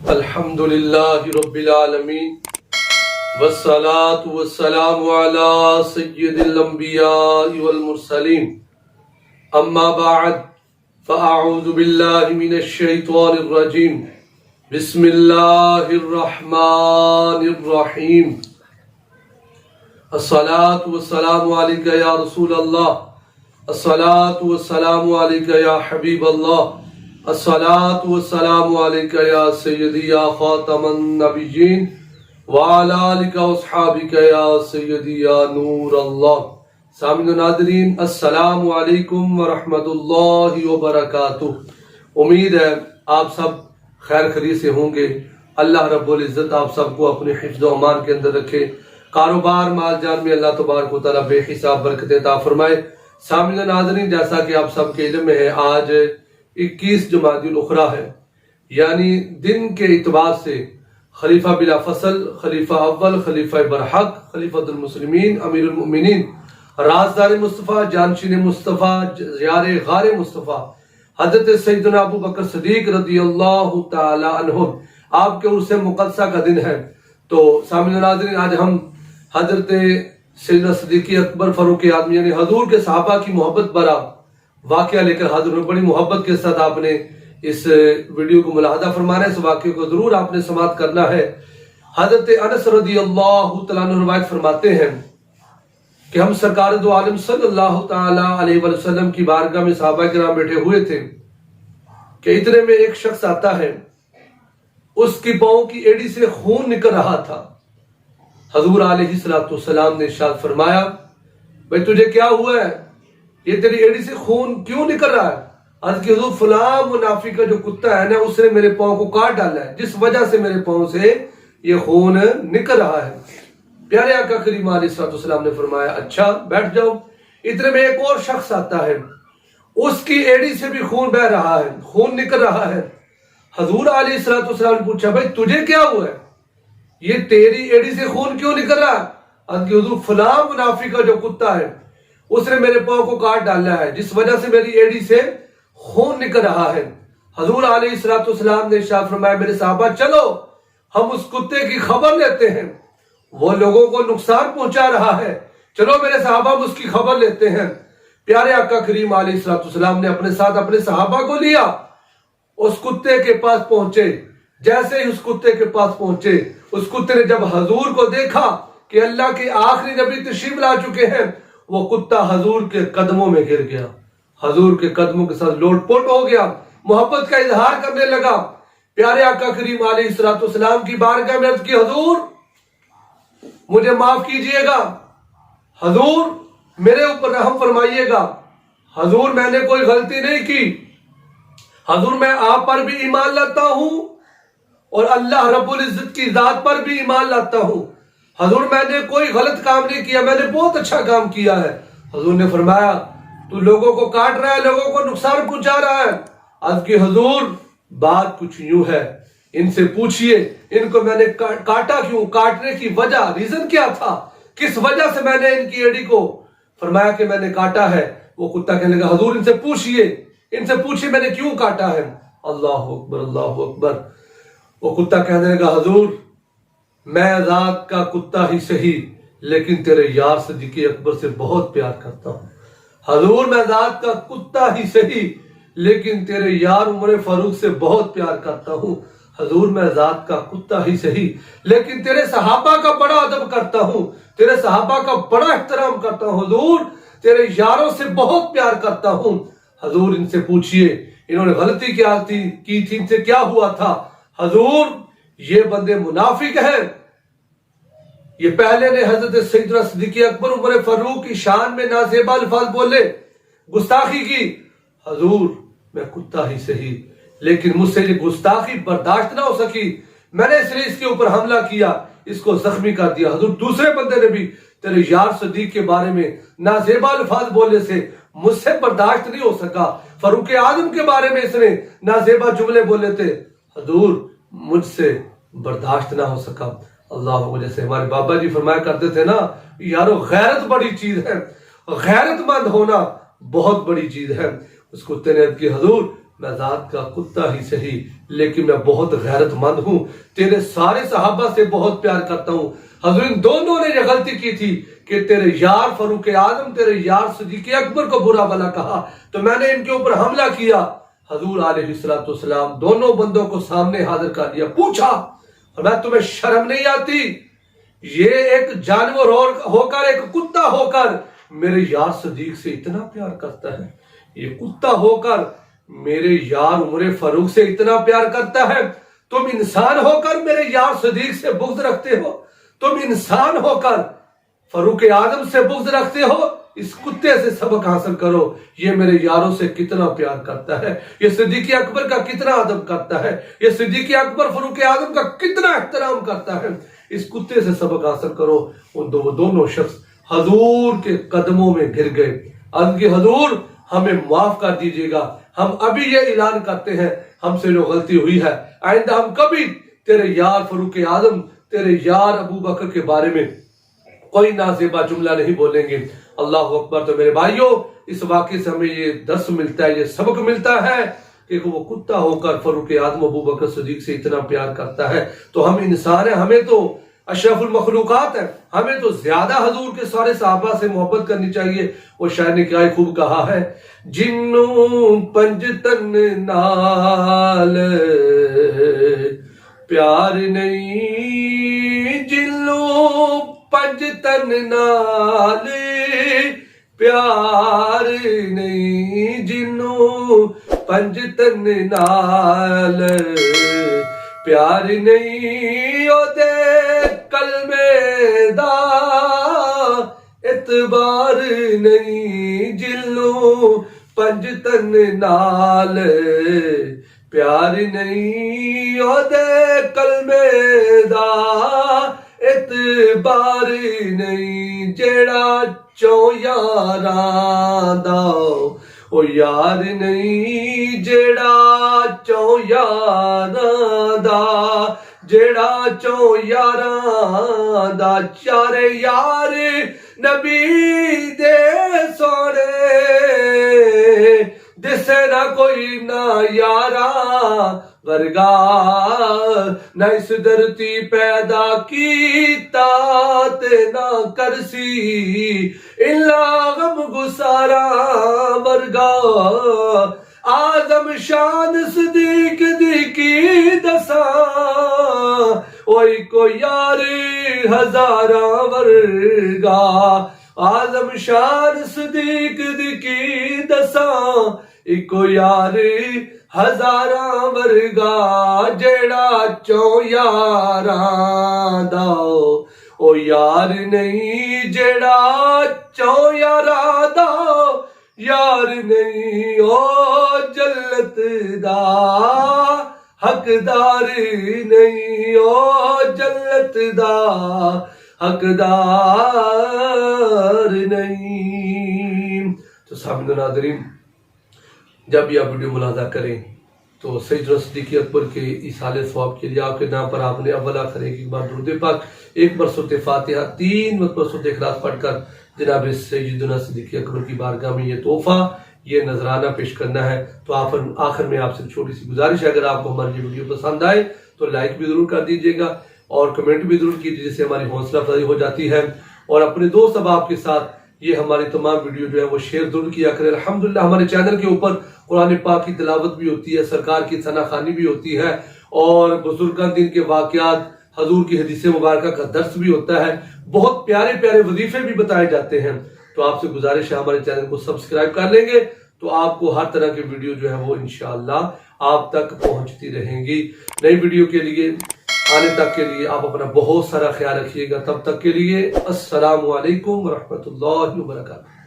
الحمد للہ رب العالمین والصلاة والسلام علی سید الانبیاء والمرسلین اما بعد فاعوذ باللہ من الشیطان الرجیم بسم اللہ الرحمن الرحیم الصلاة والسلام علیک یا رسول اللہ، الصلاة والسلام علیک یا حبیب اللہ، الصلاة والسلام علیک یا سیدی یا خاتم النبیین وعلی آلک واصحابک یا سیدی یا نور اللہ۔ سامعین و ناظرین، السلام علیکم ورحمۃ اللہ وبرکاتہ۔ امید ہے آپ سب خیر خیریت سے ہوں گے۔ اللہ رب العزت آپ سب کو اپنے حفظ و امان کے اندر رکھے، کاروبار مال جان میں اللہ تبارک و تعالیٰ بے حساب برکت عطا فرمائے۔ سامعین و ناظرین، جیسا کہ آپ سب کے علم میں ہے، آج 21 جمادی الاخری ہے، یعنی دن کے اعتبار سے خلیفہ بلا فصل، خلیفہ اول، خلیفہ برحق، خلیفۃ المسلمین، امیر المؤمنین، رازدار مصطفیٰ، جانشین مصطفیٰ، یار غار مصطفیٰ حضرت سیدنا ابو بکر صدیق رضی اللہ تعالی عنہ آپ کے عرص مقدسہ کا دن ہے۔ تو سامعین و ناظرین، آج ہم حضرت سیدنا صدیق اکبر فاروق اعظم یعنی حضور کے صحابہ کی محبت بھرا واقعہ لے کر حاضر ہوئے۔ بڑی محبت کے ساتھ آپ نے اس ویڈیو کو ملاحظہ فرمانا ہے، اس واقعے کو ضرور آپ نے سماعت کرنا ہے۔ حضرت انس رضی اللہ تعالیٰ عنہ روایت فرماتے ہیں کہ ہم سرکار دو عالم صلی اللہ تعالی علیہ وسلم کی بارگاہ میں صحابہ کرام بیٹھے ہوئے تھے کہ اتنے میں ایک شخص آتا ہے، اس کی پاؤں کی ایڑی سے خون نکل رہا تھا۔ حضور علیہ السلام نے ارشاد فرمایا، بھئی تجھے کیا ہوا ہے؟ یہ تیری ایڑی سے خون کیوں نکل رہا ہے؟ عرض کی حضور فلاں منافق کا جو کتا ہے نا، اس نے میرے پاؤں کو کاٹ ڈالا ہے، جس وجہ سے میرے پاؤں سے یہ خون نکل رہا ہے۔ پیارے آقا کریم علیہ السلام نے فرمایا، اچھا بیٹھ جاؤ۔ اتنے میں ایک اور شخص آتا ہے، اس کی ایڑی سے بھی خون بہ رہا ہے، خون نکل رہا ہے۔ حضور علیہ السلام نے پوچھا، بھائی تجھے کیا ہوا ہے؟ یہ تیری ایڑی سے خون کیوں نکل رہا ہے؟ عرض کی حضور فلاں منافق کا جو کتا ہے، اس نے میرے پاؤں کو کاٹ ڈالا ہے، جس وجہ سے میری ایڑی سے خون نکل رہا ہے۔ حضور علیہ السلام نے ارشاد فرمایا، میرے صحابہ چلو ہم اس کتے کی خبر لیتے ہیں، وہ لوگوں کو نقصان پہنچا رہا ہے، چلو میرے صحابہ ہم اس کی خبر لیتے ہیں۔ پیارے آقا کریم علیہ السلام نے اپنے ساتھ اپنے صحابہ کو لیا، اس کتے کے پاس پہنچے۔ جیسے ہی اس کتے کے پاس پہنچے، اس کتے نے جب حضور کو دیکھا کہ اللہ کے آخری نبی تشریف لا چکے ہیں، وہ کتا حضور کے قدموں میں گر گیا، حضور کے قدموں کے ساتھ لوٹ پوٹ ہو گیا، محبت کا اظہار کرنے لگا۔ پیارے آقا کریم علیہ السلام کی بارگاہ میں عرض کی، حضور مجھے معاف کیجئے گا، حضور میرے اوپر رحم فرمائیے گا، حضور میں نے کوئی غلطی نہیں کی، حضور میں آپ پر بھی ایمان لاتا ہوں اور اللہ رب العزت کی ذات پر بھی ایمان لاتا ہوں، حضور میں نے کوئی غلط کام نہیں کیا، میں نے بہت اچھا کام کیا ہے۔ حضور نے فرمایا، تو لوگوں کو کاٹ رہا ہے، لوگوں کو نقصان پہنچا رہا ہے۔ عرض کی، حضور بات کچھ یوں ہے، ان سے پوچھئے ان کو میں نے کاٹا کیوں، کاٹنے کی وجہ، ریزن کیا تھا، کس وجہ سے میں نے ان کی ایڑی کو فرمایا کہ میں نے کاٹا ہے۔ وہ کتا کہنے لگا، حضور ان سے پوچھئے میں نے کیوں کاٹا ہے۔ اللہ اکبر، اللہ اکبر۔ وہ کتا کہنے لگا، حضور میں ذات کا کتا ہی صحیح لیکن تیرے یار صدیق اکبر سے بہت پیار کرتا ہوں، حضور میں ذات کا کتا ہی صحیح لیکن تیرے یار عمر فاروق سے بہت پیار کرتا ہوں، حضور میں ذات کا کتا ہی صحیح لیکن تیرے صحابہ کا بڑا ادب کرتا ہوں، تیرے صحابہ کا بڑا احترام کرتا ہوں، حضور تیرے یاروں سے بہت پیار کرتا ہوں۔ حضور ان سے پوچھئے انہوں نے غلطی کیا کی تھی، ان سے کیا ہوا تھا؟ حضور یہ بندے منافق ہیں، یہ پہلے نے حضرت سیدنا صدیق اکبر عمر فاروق کی شان میں نازیبا الفاظ بولے، گستاخی کی۔ حضور میں کتا ہی صحیح لیکن مجھ سے یہ گستاخی برداشت نہ ہو سکی، میں نے اس لیے اس کے اوپر حملہ کیا، اس کو زخمی کر دیا۔ حضور دوسرے بندے نے بھی تیرے یار صدیق کے بارے میں نازیبا الفاظ بولنے سے مجھ سے برداشت نہیں ہو سکا، فاروق اعظم کے بارے میں اس نے نازیبا جملے بولے تھے، حضور مجھ سے برداشت نہ ہو سکا۔ اللہ کو جیسے ہمارے بابا جی فرمایا کرتے تھے نا، یارو غیرت بڑی چیز ہے، غیرت مند ہونا بہت بڑی چیز ہے۔ اس کتے نے عرض کی، حضور میں ذات کا کتا ہی صحیح لیکن میں بہت غیرت مند ہوں، تیرے سارے صحابہ سے بہت پیار کرتا ہوں۔ حضور ان دونوں نے یہ غلطی کی تھی کہ تیرے یار فاروق اعظم، تیرے یار صدیق اکبر کو برا بھلا کہا، تو میں نے ان کے اوپر حملہ کیا۔ حضور علیہ السلام دونوں بندوں کو سامنے حاضر کر دیا، پوچھا اور میں تمہیں شرم نہیں آتی؟ یہ ایک جانور ہو کر، ایک کتا ہو کر میرے یار صدیق سے اتنا پیار کرتا ہے، یہ کتا ہو کر میرے یار عمر فاروق سے اتنا پیار کرتا ہے، تم انسان ہو کر میرے یار صدیق سے بغض رکھتے ہو، تم انسان ہو کر فاروق اعظم سے بغض رکھتے ہو۔ اس کتے سے سبق حاصل کرو، یہ میرے یاروں سے کتنا پیار کرتا ہے، یہ صدیق اکبر کا کتنا ادب کرتا ہے، یہ صدیق اکبر فاروق اعظم کا کتنا احترام کرتا ہے، اس کتے سے سبق حاصل کرو۔ ان دونوں شخص حضور کے قدموں میں گر گئے، عرض کی حضور ہمیں معاف کر دیجیے گا، ہم ابھی یہ اعلان کرتے ہیں ہم سے جو غلطی ہوئی ہے، آئندہ ہم کبھی تیرے یار فاروق اعظم، تیرے یار ابو بکر کے بارے میں کوئی نازیبا جملہ نہیں بولیں گے۔ اللہ اکبر۔ تو میرے بھائیوں، اس واقعے سے ہمیں یہ درس ملتا ہے، یہ سبق ملتا ہے کہ وہ کتا ہو کر فاروق اعظم ابو بکر صدیق سے اتنا پیار کرتا ہے، تو ہم انسان ہیں، ہمیں تو اشرف المخلوقات ہیں، ہمیں تو زیادہ حضور کے سارے صحابہ سے محبت کرنی چاہیے۔ وہ شاعر نے کیا خوب کہا ہے، جنوں پنج تن نال پیار نہیں، جنوں پنج تن نال پیار نہیں، جنوں پنج تن نال پیار نہیں، او دے کلمے دا اعتبار نہیں، جنوں پنج تن نال پیار نہیں، او دے کلمے دا اعتبار نہیں، جیڑا چوں یاراں دا او یار نہیں، جیڑا چوں یاراں دا، جیڑا چوں یاراں دا، چارے یار نبی دے سونے دسے نہ کوئی نہ یاراں ورگا، نہ اس دھرتی پیدا کیتا تے نہ کرسی الا غم گساراں ورگا، آدم شان صدیق دی کی دساں، اوئی کو یار ہزاراں ورگا، آدم شان صدیق دی کی دساں، ایکو یار ہزاراں ورگا، جیڑا چوں یاراں دا او یار نہیں، جیڑا چوں یاراں دا یار نہیں، او جنت دا حقدار نہیں، او جنت دا حقدار نہیں۔ تو سامنے ناظرین، جب یہ ویڈیو ملاحظہ کریں تو سیدنا صدیق اکبر کے ایصال ثواب کے لیے آپ کے نام پر آپ نے اول آخر ایک بار درود پاک، ایک بار سورۃ فاتحہ، 3 مرتبہ سورۃ اخلاص پڑھ کر جناب سیدنا صدیق اکبر کی بارگاہ میں یہ تحفہ، یہ نذرانہ پیش کرنا ہے۔ تو آخر میں آپ سے چھوٹی سی گزارش ہے، اگر آپ کو ہماری یہ ویڈیو پسند آئے تو لائک بھی ضرور کر دیجیے گا اور کمنٹ بھی ضرور کیجیے، جس سے ہماری حوصلہ افزائی ہو جاتی ہے، اور اپنے دوست احباب کے ساتھ یہ ہماری تمام ویڈیو جو ہے وہ شیئر ضرور کیا کریں۔ الحمدللہ ہمارے چینل کے اوپر قرآن پاک کی تلاوت بھی ہوتی ہے، سرکار کی ثنا خوانی بھی ہوتی ہے، اور بزرگان دین کے واقعات، حضور کی حدیث مبارکہ کا درس بھی ہوتا ہے، بہت پیارے پیارے وظیفے بھی بتائے جاتے ہیں۔ تو آپ سے گزارش ہے ہمارے چینل کو سبسکرائب کر لیں گے تو آپ کو ہر طرح کی ویڈیو جو ہے وہ انشاءاللہ آپ تک پہنچتی رہیں گی۔ نئی ویڈیو کے لیے آنے تک کے لیے آپ اپنا بہت سارا خیال رکھیے گا، تب تک کے لیے السلام علیکم ورحمۃ اللہ وبرکاتہ۔